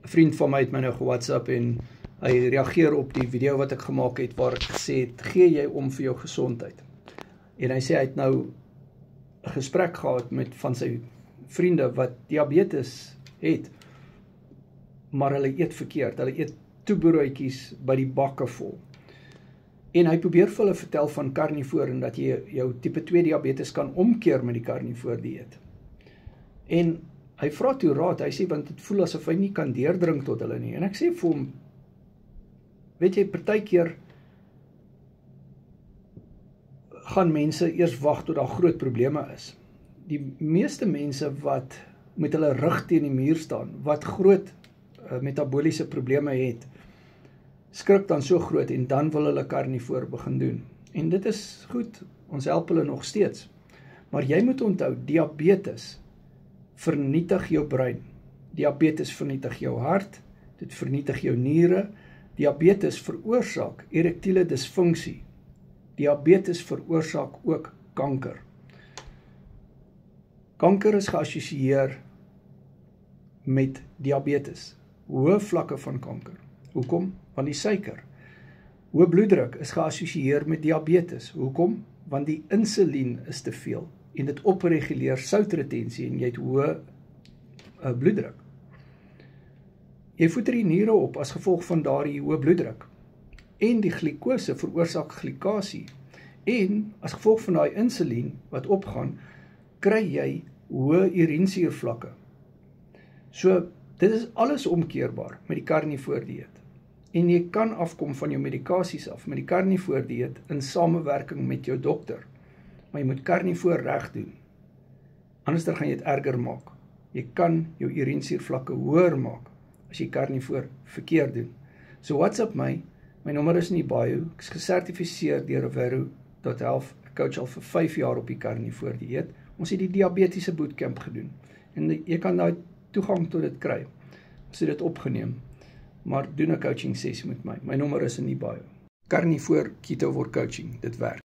'n vriend van my het my nou ge-WhatsApp en hy reageer op die video wat ek gemaak het, waar ek gesê het, gee jy om vir jou gesondheid? En hy sê, hy het nou 'n gesprek gehad met van sy vriende wat diabetes het, maar hulle eet verkeerd, hulle eet toebroodjies by die bakke vol. En hy probeer vir hulle vertel van karnivoor en dat jy jou tipe 2 diabetes kan omkeer met die karnivoor dieet. En hy vra toe raad, hy sê, want het voel asof hy nie kan deurdring tot hulle nie. En ek sê vir hom, weet jy, partykeer gaan mense eers wag tot daar groot probleme is. Die meeste mense wat met hulle rug teen die muur staan, wat groot metaboliese probleme het, skrik dan so groot en dan wil hulle karnivoor begin doen. En dit is goed, ons help hulle nog steeds. Maar jy moet onthou, diabetes vernietig jou brein. Diabetes vernietig jou hart, dit vernietig jou niere. Diabetes veroorsaak erektiele disfunksie. Diabetes veroorsaak ook kanker. Kanker is geassosieer met diabetes. Hoë vlakke van kanker. Hoekom? Want die suiker. Hoë bloeddruk is geassosieer met diabetes. Hoekom? Want die insulien is te veel en dit opreguleer soutretensie en jy het hoë bloeddruk. Jy voeder die niere op as gevolg van daardie hoë bloeddruk. En die glikose veroorsaak glikasie. En as gevolg van daai insulien wat opgaan, kry jy hoë urinesuurvlakke. So, dit is alles omkeerbaar met die karnivoor dieet. En jy kan afkom van jou medikasies af met die karnivoor dieet in samewerking met jou dokter. Maar jy moet karnivoor reg doen. Anders gaan jy dit erger maak. Jy kan jou urinesuurvlakke hoër maak as jy karnivoor verkeerd doen. So WhatsApp my nommer is in die bio, ek is gesertifiseer deur Revero.health, ek coach al vir 5 jaar op die karnivoor dieet. Ons het die diabetiese bootcamp gedoen. En jy kan daai toegang tot dit kry. Ons het dit opgeneem. Maar doen 'n coaching sessie met my. My nommer is in die bio. Karnivoor keto word coaching, dit werk.